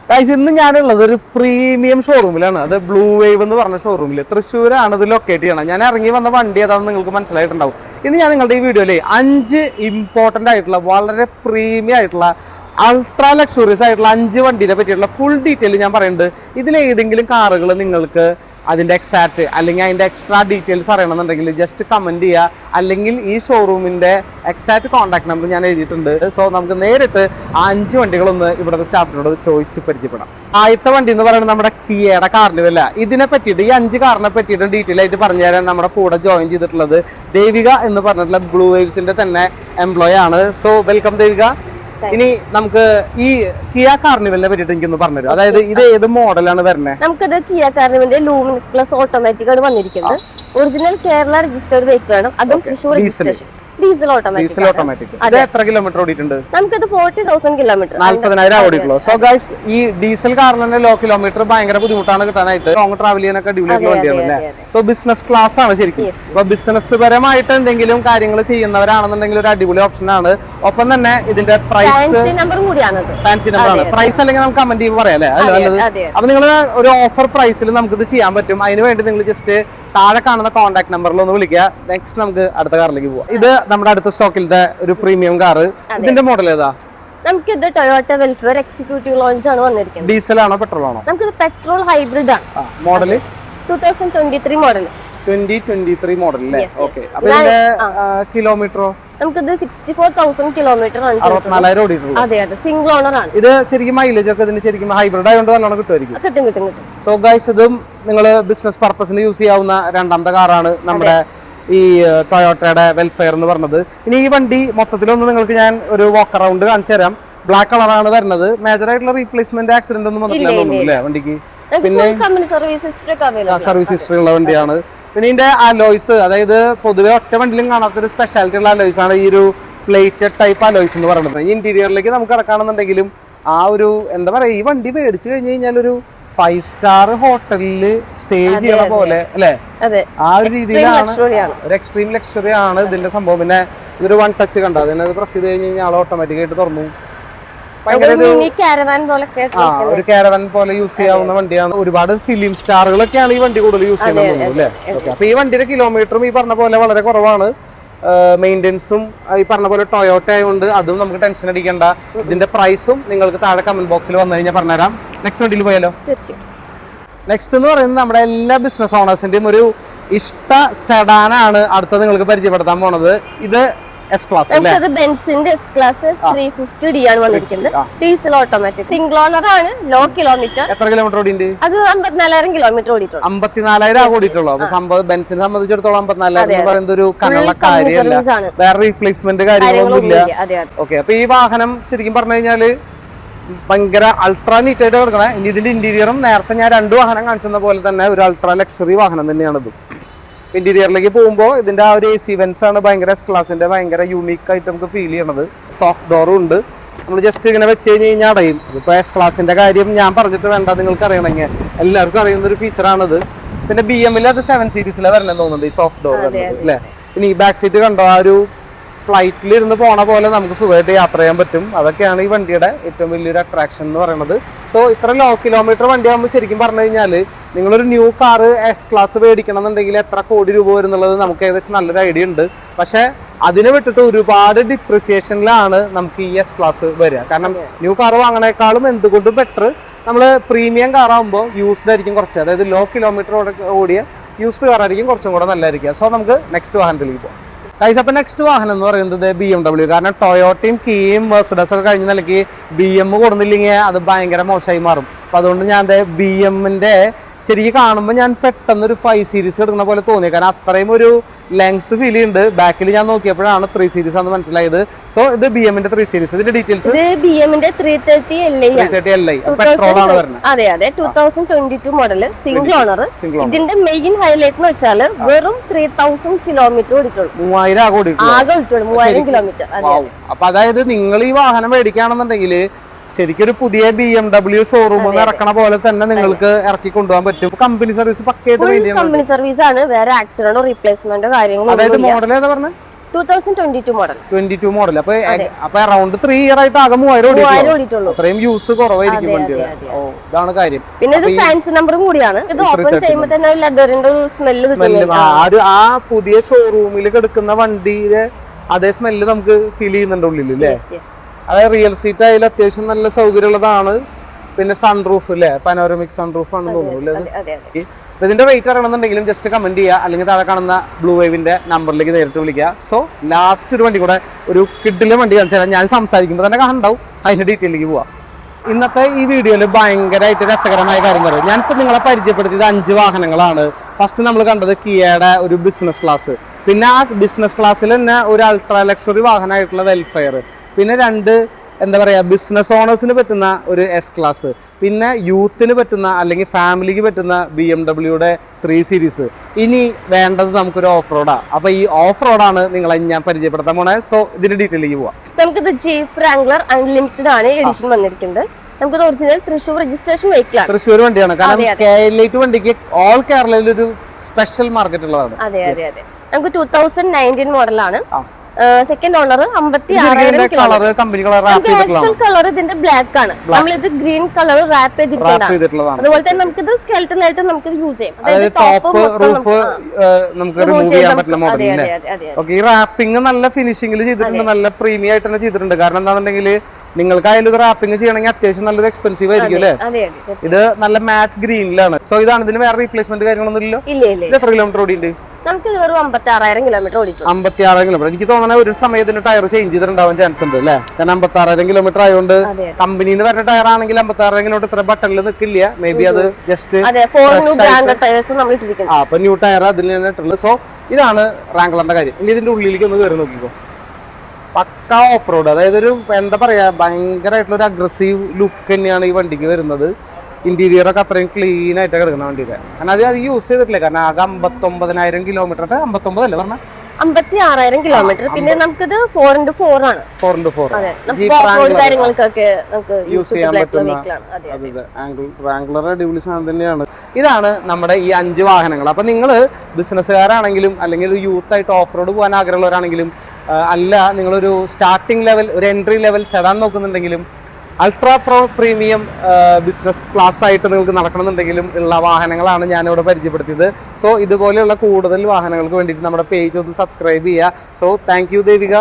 Guys ഇന്ന് ഞാനുള്ളത് ഒരു പ്രീമിയം ഷോറൂമിലാണ്. അത് ബ്ലൂ വേവ് എന്ന് പറഞ്ഞ ഷോറൂമിൽ തൃശ്ശൂരാണ് ഇത് ലൊക്കേറ്റ് ചെയ്യണം. ഞാൻ ഇറങ്ങി വന്ന വണ്ടി ഏതാണെന്ന് നിങ്ങൾക്ക് മനസ്സിലായിട്ടുണ്ടാവും. ഇന്ന് ഞാൻ നിങ്ങളുടെ ഈ വീഡിയോയിലെ 5 ഇമ്പോർട്ടൻ്റ് ആയിട്ടുള്ള വളരെ പ്രീമിയം ആയിട്ടുള്ള അൾട്രാ ലക്ഷറീസ് ആയിട്ടുള്ള 5 വണ്ടീനെ പറ്റിയിട്ടുള്ള ഫുൾ ഡീറ്റെയിൽ ഞാൻ പറയുന്നുണ്ട്. ഇതിലേതെങ്കിലും കാറുകൾ നിങ്ങൾക്ക് അതിൻ്റെ എക്സാക്ട് അല്ലെങ്കിൽ അതിൻ്റെ എക്സ്ട്രാ ഡീറ്റെയിൽസ് അറിയണമെന്നുണ്ടെങ്കിൽ ജസ്റ്റ് കമൻറ്റ് ചെയ്യുക, അല്ലെങ്കിൽ ഈ ഷോറൂമിൻ്റെ എക്സാക്ട് കോൺടാക്ട് നമ്പർ ഞാൻ എഴുതിയിട്ടുണ്ട്. സോ നമുക്ക് നേരിട്ട് ആ 5 വണ്ടികളൊന്ന് ഇവിടുത്തെ സ്റ്റാഫിനോട് ചോദിച്ച് പരിചയപ്പെടാം. ആദ്യത്തെ വണ്ടി എന്ന് പറയുന്നത് നമ്മുടെ കിയയുടെ കാർണിവൽ. ഇതിനെ പറ്റിയിട്ട് ഈ 5 കാറിനെ പറ്റിയിട്ട് ഡീറ്റെയിൽ ആയിട്ട് പറഞ്ഞു തരാൻ നമ്മുടെ കൂടെ ജോയിൻ ചെയ്തിട്ടുള്ളത് ദേവിക എന്ന് പറഞ്ഞിട്ടുള്ള ബ്ലൂ വേവ്സിന്റെ തന്നെ എംപ്ലോയി ആണ്. So welcome Devika. ഇനി നമുക്ക് ഈ കിയ കാർണിവലിനെ പറ്റിയിട്ട് എനിക്കൊന്ന് പറഞ്ഞുതരും. അതായത് ഇത് ഏത് മോഡലാണ് വരുന്നത്? നമുക്കത് കിയ കാർണിവലിന്റെ ലൂമിനസ് പ്ലസ് ഓട്ടോമാറ്റിക് ആണ് വന്നിരിക്കുന്നത്. ഒറിജിനൽ കേരള രജിസ്റ്റേർഡ് വെഹിക്കിൾ ആണ്. അതും തൃശ്ശൂർ രജിസ്ട്രേഷൻ. Diesel automatic. ഇത് എത്ര കിലോമീറ്റർ ഓടിയിട്ടുണ്ട്? നമുക്കത് 40,000 കിലോമീറ്റർ, 40,000 ഓടിയിട്ടുള്ളൂ. സോ ഗൈസ് ഈ ഡീസൽ കാറിൽ തന്നെ ലോ കിലോമീറ്റർ ഭയങ്കര ബുദ്ധിമുട്ടാണ് കിട്ടാനായിട്ട്. ലോങ് ട്രാവൽ ചെയ്യാനൊക്കെ അടിപൊളിയായിട്ടുള്ള വണ്ടിയാണ് അല്ലേ? സോ ബിസിനസ് ക്ലാസ് ആണ് ശരിക്കും. അപ്പൊ ബിസിനസ് പരമായിട്ട് എന്തെങ്കിലും കാര്യങ്ങൾ ചെയ്യുന്നവരാണെന്നുണ്ടെങ്കിൽ ഒരു അടിപൊളി ഓപ്ഷൻ ആണ്. ഒപ്പം തന്നെ ഇതിന്റെ പ്രൈസ് ഫാൻസി നമ്പർ ആണ്. പ്രൈസ് അല്ലെങ്കിൽ നമുക്ക് കമന്റ് ചെയ്യുമ്പോൾ പറയാം അല്ലേ? അപ്പൊ നിങ്ങൾ ഒരു ഓഫർ പ്രൈസിൽ നമുക്ക് ഇത് ചെയ്യാൻ പറ്റും. അതിന് വേണ്ടി നിങ്ങൾ ജസ്റ്റ് താഴെ കാണുന്ന കോൺടാക്ട് നമ്പറിൽ ഒന്ന് വിളിക്കുക. നെക്സ്റ്റ് നമുക്ക് അടുത്ത കാറിലേക്ക് പോവാം. ഇത് നമ്മുടെ അടുത്ത സ്റ്റോക്കിലത്തെ ഒരു പ്രീമിയം കാർ. ഇതിന്റെ മോഡൽ ഏതാ? നമുക്കിത് ടൊയോട്ട വെൽഫെയർ എക്സിക്യൂട്ടീവ് ലോഞ്ച് ആണ് വന്നിരിക്കുന്നത്. ഡീസൽ ആണോ പെട്രോൾ ആണോ? നമുക്കിത് പെട്രോൾ ഹൈബ്രിഡ് ആണ്. Model 2023 model. 2023 മോഡൽ അല്ലേ? ഓക്കെ. അപ്പൊ ഇതിന്റെ കിലോമീറ്ററോ? നമുക്കിത് 64,000 കിലോമീറ്റർ ആണ്. 64,000 ഓടിയിട്ടുള്ളൂ. അതെ അതെ, സിംഗിൾ ഓണർ ആണ്. ഇത് ശരിക്കും മൈലേജ് ഒക്കെ ഇതിന് ശരിക്കും ഹൈബ്രിഡ് ആയതുകൊണ്ട് നല്ലോണം കിട്ടുമായിരിക്കും. കിട്ടും. സോ ഗൈസ് ഇതും നിങ്ങൾ ബിസിനസ് പർപ്പസിന് യൂസ് ചെയ്യാവുന്ന രണ്ടാമത്തെ കാറാണ് നമ്മുടെ ഈ ടൊയോട്ടയുടെ വെൽഫെയർ എന്ന് പറഞ്ഞത്. ഇനി ഈ വണ്ടി മൊത്തത്തിലൊന്ന് നിങ്ങൾക്ക് ഞാൻ ഒരു വാക്ക് അറൗണ്ട് കാണിച്ചു തരാം. ബ്ലാക്ക് കളറാണ് വരുന്നത്. മേജർ ആയിട്ടുള്ള റീപ്ലേസ്മെന്റ് ആക്സിഡന്റ് ഒന്നും വന്നിട്ടില്ല വണ്ടിക്ക്. പിന്നെ സർവീസ് ഹിസ്റ്ററി ഉള്ള വണ്ടിയാണ്. പിന്നെ ഇതിന്റെ അലോയ്സ്, അതായത് പൊതുവെ ഒറ്റ വണ്ടിയിലും കാണാത്തൊരു സ്പെഷ്യാലിറ്റി ഉള്ള അലോയ്സ് ആണ് ഈ ഒരു പ്ലേറ്റഡ് ടൈപ്പ് അലോയ്സ് എന്ന് പറയുന്നത്. ഈ ഇന്റീരിയറിലേക്ക് നമുക്ക് കിടക്കുകയാണെന്നുണ്ടെങ്കിലും ആ ഒരു എന്താ പറയാ, ഈ വണ്ടി മേടിച്ചു കഴിഞ്ഞു കഴിഞ്ഞാൽ ഒരു 5 സ്റ്റാർ ഹോട്ടലില് സ്റ്റേ ചെയ്യണ പോലെ അല്ലെ? ആ ഒരു രീതിയിലാണ്. ഒരു എക്സ്ട്രീം ലക്ഷറി ആണ് ഇതിന്റെ സംഭവം. പിന്നെ ഇതൊരു വൺ ടച്ച് കണ്ടോ, അതിനത് പ്രസ് ചെയ്ത് കഴിഞ്ഞ് കഴിഞ്ഞാൽ ഓട്ടോമാറ്റിക് ആയിട്ട് തുറന്നു. ഒരു കാരവൻ പോലെ യൂസ് ചെയ്യാവുന്ന വണ്ടിയാണ്. ഒരുപാട് ഫിലിം സ്റ്റാറുകളൊക്കെയാണ് ഈ വണ്ടി കൂടുതൽ യൂസ് ചെയ്യുന്നത് അല്ലേ? അപ്പൊ ഈ വണ്ടിയുടെ കിലോമീറ്ററും ഈ പറഞ്ഞ പോലെ വളരെ കുറവാണ്. മെയിൻ്റെനൻസും ഈ പറഞ്ഞ പോലെ ടൊയോട്ട ആയതുകൊണ്ട് അതും നമുക്ക് ടെൻഷൻ അടിക്കേണ്ട. ഇതിന്റെ പ്രൈസും നിങ്ങൾക്ക് താഴെ കമന്റ് ബോക്സിൽ വന്നു കഴിഞ്ഞാൽ പറഞ്ഞുതരാം. നെക്സ്റ്റ് വണ്ടിയിൽ പോയാലോ? നെക്സ്റ്റ് എന്ന് പറയുന്നത് നമ്മുടെ എല്ലാ ബിസിനസ് ഓണേഴ്സിന്റെയും ഒരു ഇഷ്ട സെഡാനാണ് അടുത്തത് നിങ്ങൾക്ക് പരിചയപ്പെടുത്താൻ പോണത്. ഇത് എസ് ക്ലാസ് അല്ലേ? ബെൻസിന്റെ എസ് ക്ലാസ് 350D ആണ് വന്നിരിക്കുന്നത്. ഡീസൽ ഓട്ടോമാറ്റിക്, സിംഗിൾ ഓണർ ആണ്. Low kilometre. എത്ര കിലോമീറ്റർ ഓടിയിട്ടുണ്ട്? അത് 54,000 കിലോമീറ്റർ ഓടിയിട്ടുള്ളൂ. 54,000 ഓടിയിട്ടുള്ളൂ. അപ്പൊ ബെൻസിനെ സംബന്ധിച്ചിടത്തോളം 54,000 എന്ന് പറയുന്നത് ഒരു കനുള്ള കാര്യമല്ല. വേറെ റീപ്ലേസ്മെന്റ് കാര്യങ്ങളൊന്നുമില്ല. ഓക്കെ. അപ്പൊ ഈ വാഹനം ശരിക്കും പറഞ്ഞു കഴിഞ്ഞാല് ഭയങ്കര അൾട്രാ നീറ്റ് ആയിട്ട് കിടക്കണേ. ഇനി ഇതിന്റെ ഇന്റീരിയറും നേരത്തെ ഞാൻ 2 വാഹനം കാണിച്ചെന്ന പോലെ തന്നെ ഒരു അൾട്രാ ലക്ഷറി വാഹനം തന്നെയാണിത്. ഇന്റീരിയറിലേക്ക് പോകുമ്പോൾ ഇതിന്റെ ആ ഒരു AC വെന്റ്സ് ആണ് ഭയങ്കര എസ് ക്ലാസിന്റെ ഭയങ്കര യൂണീക്ക് ആയിട്ട് നമുക്ക് ഫീൽ ചെയ്യണത്. സോഫ്റ്റ് ഡോറും ഉണ്ട്. നമ്മൾ ജസ്റ്റ് ഇങ്ങനെ വെച്ച് കഴിഞ്ഞ് കഴിഞ്ഞാൽ അടയും. ഇപ്പൊ എസ് ക്ലാസിന്റെ കാര്യം ഞാൻ പറഞ്ഞിട്ട് വേണ്ട, നിങ്ങൾക്ക് അറിയണമെങ്കിൽ എല്ലാവർക്കും അറിയുന്ന ഒരു ഫീച്ചറാണിത്. പിന്നെ BM-ൽ അത് 7 സീരീസിലെ വരണമെന്ന് തോന്നുന്നുണ്ട് ഈ സോഫ്റ്റ് ഡോർ അല്ലേ? പിന്നെ ഈ ബാക്ക് സീറ്റ് കണ്ടോ, ആ ഒരു ഫ്ലൈറ്റിൽ ഇരുന്ന് പോണ പോലെ നമുക്ക് സുഖമായിട്ട് യാത്ര ചെയ്യാൻ പറ്റും. അതൊക്കെയാണ് ഈ വണ്ടിയുടെ ഏറ്റവും വലിയൊരു അട്രാക്ഷൻ എന്ന് പറയുന്നത്. സോ ഇത്ര ലോ കിലോമീറ്റർ വണ്ടിയാകുമ്പോൾ ശരിക്കും പറഞ്ഞു കഴിഞ്ഞാൽ നിങ്ങളൊരു ന്യൂ കാറ് എസ് ക്ലാസ് മേടിക്കണം എന്നുണ്ടെങ്കിൽ എത്ര കോടി രൂപ വരും എന്നുള്ളത് നമുക്ക് ഏകദേശം നല്ലൊരു ഐഡിയ ഉണ്ട്. പക്ഷെ അതിനെ വിട്ടിട്ട് ഒരുപാട് ഡിപ്രിസിയേഷനിലാണ് നമുക്ക് ഈ എസ് ക്ലാസ് വരിക. കാരണം ന്യൂ കാർ വാങ്ങണേക്കാളും എന്തുകൊണ്ടും ബെറ്റർ നമ്മൾ പ്രീമിയം കാറാകുമ്പോൾ യൂസ്ഡ് ആയിരിക്കും കുറച്ച്. അതായത് ലോ കിലോമീറ്റർ ഓടിയ യൂസ്ഡ് കാറായിരിക്കും കുറച്ചും കൂടെ നല്ലതായിരിക്കുക. സോ നമുക്ക് നെക്സ്റ്റ് വാഹനത്തിലേക്ക് പോകാം. ഗൈസ്, അപ്പൊ നെക്സ്റ്റ് വാഹനം എന്ന് പറയുന്നത് BMW. കാരണം ടൊയോട്ടയും കിയയും മെർസിഡസ് ഒക്കെ കഴിഞ്ഞ നിലയ്ക്ക് BM കൊടുന്നില്ലെങ്കിൽ അത് ഭയങ്കര മോശമായി മാറും. അപ്പൊ അതുകൊണ്ട് ഞാൻ BM-ന്റെ ശരിക്കും കാണുമ്പോൾ ഞാൻ പെട്ടെന്നൊരു 5 സീരീസ് എടുക്കുന്ന പോലെ തോന്നി. കാരണം അത്രയും ഒരു ലെങ്ത് ഫീൽ ചെയ്യുന്നുണ്ട്. ബാക്കിൽ ഞാൻ നോക്കിയപ്പോഴാണ് 3 സീരീസ് ആണെന്ന് മനസ്സിലായത്. സോ ഇത് BM-ന്റെ 3 സീരീസ്. ഇതിന്റെ ഡീറ്റെയിൽസ്? BM-ന്റെ 330 Li പെട്രോൾ ആണ് വരുന്നത്. അതെ 2022 മോഡൽ, സിംഗിൾ ഓണർ. ഇതിന്റെ മെയിൻ ഹൈലൈറ്റ് എന്ന് വെച്ചാൽ വെറും 3,000 കിലോമീറ്റർ ഓടിയിട്ടുള്ളൂ. 3,000 ആകെ ഓടിയിട്ടുള്ളൂ. 3,000 കിലോമീറ്റർ. അപ്പൊ അതായത് നിങ്ങൾ ഈ വാഹനം മേടിക്കുകയാണെന്നുണ്ടെങ്കിൽ ശരിക്കൊരു പുതിയ BMW ഷോറൂം ഇറക്കണ പോലെ തന്നെ നിങ്ങൾക്ക് ഇറക്കി കൊണ്ടുപോകാൻ പറ്റും. കമ്പനി സർവീസ് പക്കയായിട്ട് കമ്പനി സർവീസ് ആണ്. വേറെ ആക്സിഡന്റോ റീപ്ലേസ്മെന്റോ കാര്യങ്ങളോ. അതായത് മോഡൽ ഏതാ പറഞ്ഞത്? 2022 മോഡൽ. 22 മോഡൽ. അപ്പൊ അറൌണ്ട് 3 ഇയർ ആയിട്ട് ആകെ 3000 ഓടിയിട്ടുള്ളൂ. അത്രയും യൂസ് കുറവായിരിക്കും വണ്ടിയുടെ. ഓ, ഇതാണ് കാര്യം. പിന്നെ ഇത് ഫാൻസി നമ്പറും കൂടിയാണ്. ഇത് ഓപ്പൺ ചെയ്യുമ്പോൾ തന്നെ ലെതറിന്റെ ഒരു സ്മെല്ല് കിട്ടും. ആ പുതിയ ഷോറൂമിൽ കിടക്കുന്ന വണ്ടിയുടെ അതേ സ്മെല്ല് നമുക്ക് ഫീൽ ചെയ്യുന്നുണ്ട് ഉള്ളിൽ അല്ലേ? അതായത് റിയൽ സീറ്റ് ആയാലും അത്യാവശ്യം നല്ല സൗകര്യമുള്ളതാണ്. പിന്നെ സൺറൂഫ് അല്ലേ, പനോരമിക് സൺറൂഫ് ആണെന്ന് തോന്നുന്നു അല്ലേ? അപ്പൊ ഇതിന്റെ റേറ്റ് അറിയണമെന്നുണ്ടെങ്കിലും ജസ്റ്റ് കമന്റ് ചെയ്യുക, അല്ലെങ്കിൽ താഴെ കാണുന്ന ബ്ലൂ വേവിന്റെ നമ്പറിലേക്ക് നേരിട്ട് വിളിക്കുക. സോ ലാസ്റ്റ് ഒരു വണ്ടി കൂടെ, ഒരു കിഡിലെ വണ്ടി കാണിച്ചാൽ ഞാൻ സംസാരിക്കുമ്പോൾ തന്നെ കാണണ്ടാവും, അതിന്റെ ഡീറ്റെയിലേക്ക് പോവാം. ഇന്നത്തെ ഈ വീഡിയോയിൽ ഭയങ്കരമായിട്ട് രസകരമായ കാര്യം പറയും. ഞാനിപ്പോൾ നിങ്ങളെ പരിചയപ്പെടുത്തിയത് 5 വാഹനങ്ങളാണ്. ഫസ്റ്റ് നമ്മൾ കണ്ടത് കിയയുടെ ഒരു ബിസിനസ് ക്ലാസ്, പിന്നെ ആ ബിസിനസ് ക്ലാസ്സിൽ തന്നെ ഒരു അൾട്രാ ലക്ഷറി വാഹനമായിട്ടുള്ള വെൽഫെയർ, പിന്നെ 2 എന്താ പറയുക ബിസിനസ് ഓണേഴ്സിന് പറ്റുന്ന ഒരു എസ് ക്ലാസ്, പിന്നെ യൂത്തിന് പറ്റുന്ന അല്ലെങ്കിൽ ഫാമിലിക്ക് പറ്റുന്ന BMW 3 സീരീസ്. ഇനി വേണ്ടത് നമുക്കൊരു ഓഫ് റോഡാണ്. അപ്പൊ ഈ ഓഫ് റോഡാണ് നിങ്ങളെ ഞാൻ പരിചയപ്പെടുത്താൻ പോണേ. സോ ഇതിന്റെ ഡീറ്റെയിലേക്ക് പോവാം. നമുക്കിത് ജീപ്പ് റാംഗ്ലർ അൺലിമിറ്റഡ് ആണ് എഡിഷൻ വന്നിരിക്കുന്നത്. നമുക്കിത് ഒറിജിനൽ തൃശ്ശൂർ രജിസ്ട്രേഷൻ വെഹിക്കിൾ ആണ്. തൃശ്ശൂർ വണ്ടിയാണ്. കാരണം KL8 വണ്ടിക്ക് ഓൾ കേരളയിൽ ഒരു സ്പെഷ്യൽ മാർക്കറ്റ് ഉള്ളതാണ്. അതെ അതെ അതെ. നമുക്ക് 2019 മോഡലാണ്. Second owner 56,000 kilometre. കളർ ഇതിന്റെ ബ്ലാക്ക് ആണ്. നമ്മളിത് ഗ്രീൻ കളർ റാപ്പ് ചെയ്തിട്ടുള്ളതാണ്. അതുപോലെ തന്നെ നമുക്കിത് സ്കെൽറ്റൻ ആയിട്ട് നമുക്ക് യൂസ് ചെയ്യാം. ഈ റാപ്പിംഗ് നല്ല ഫിനിഷിംഗിൽ ചെയ്തിട്ടുണ്ട്, നല്ല പ്രീമിയം ആയിട്ട് തന്നെ ചെയ്തിട്ടുണ്ട്. കാരണം എന്താണെന്നുണ്ടെങ്കിൽ നിങ്ങൾക്കായാലും ഇത് റാപ്പിംഗ് ചെയ്യണമെങ്കിൽ അത്യാവശ്യം നല്ലൊരു എക്സ്പെൻസീവ് ആയിരിക്കും അല്ലേ? ഇത് നല്ല മാറ്റ് ഗ്രീനിലാണ്. സോ ഇതാണ്, ഇതിന് വേറെ റീപ്ലേസ്മെന്റ് കാര്യങ്ങളൊന്നും ഇല്ലല്ലോ? ഇത് എത്ര കിലോമീറ്റർ ഓടിയുണ്ട്? നമുക്ക് 56,000 കിലോമീറ്റർ ഓടിച്ചു. 56,000 കിലോമീറ്റർ. എനിക്ക് തോന്നുന്നത് ഒരു സമയത്തിന് ടയർ ചേഞ്ച് ചെയ്തിട്ടുണ്ടാവാൻ ചാൻസ് ഉണ്ട് അല്ലേ? കാരണം 56,000 കിലോമീറ്റർ ആയതുകൊണ്ട് കമ്പനിയിൽ നിന്ന് വരുന്ന ടയർ ആണെങ്കിൽ 56,000 കിലോമീറ്റർ ഇത്ര ബട്ടണിൽ നിൽക്കില്ല. മേ ബി അത് ജസ്റ്റ് അപ്പൊ ന്യൂ ടയർ അതിൽ തന്നെ ഇട്ടുള്ളത്. സോ ഇതാണ് റാംഗ്ലറിന്റെ കാര്യം. ഇനി ഇതിന്റെ ഉള്ളിലേക്ക് ഒന്ന് കയറി നോക്കിക്കോ. പക്ക ഓഫ് റോഡ്, അതായത് ഒരു എന്താ പറയാ ഭയങ്കരമായിട്ടുള്ള ഒരു അഗ്രസീവ് ലുക്ക് തന്നെയാണ് ഈ വണ്ടിക്ക് വരുന്നത്. ഇന്റീരിയർ ഒക്കെ അത്രയും ക്ലീൻ ആയിട്ട് കിടക്കുന്ന വണ്ടിയുടെ. കാരണം അത് യൂസ് ചെയ്തിട്ടില്ല. കാരണം ആകെ 59,000 കിലോമീറ്റർ. 59 അല്ലേ പറഞ്ഞ? 56,000 കിലോമീറ്റർ. പിന്നെ നമുക്കിത് 4x4 ആണ്. 4x4 കാര്യങ്ങൾക്കൊക്കെ നമുക്ക് യൂസ് ചെയ്യാൻ പറ്റുന്ന റാംഗ്ലർ അടിപൊളി സാധനം തന്നെയാണ്. ഇതാണ് നമ്മുടെ ഈ 5 വാഹനങ്ങൾ. അപ്പൊ നിങ്ങൾ ബിസിനസ്സുകാരാണെങ്കിലും അല്ലെങ്കിൽ യൂത്ത് ആയിട്ട് ഓഫ് റോഡ് പോകാൻ ആഗ്രഹമുള്ളവരാണെങ്കിലും, അല്ല നിങ്ങളൊരു സ്റ്റാർട്ടിംഗ് ലെവൽ ഒരു എൻട്രി ലെവൽ സെഡാൻ നോക്കുന്നുണ്ടെങ്കിലും, ultra pro premium business class ആയിട്ട് നിങ്ങൾക്ക് നടക്കണമെന്നുണ്ടെങ്കിലും ഉള്ള വാഹനങ്ങളാണ് ഞാനിവിടെ പരിചയപ്പെടുത്തിയത്. സോ ഇതുപോലെയുള്ള കൂടുതൽ വാഹനങ്ങൾക്ക് വേണ്ടിയിട്ട് നമ്മുടെ പേജ് ഒന്ന് സബ്സ്ക്രൈബ് ചെയ്യുക. So thank you Devika.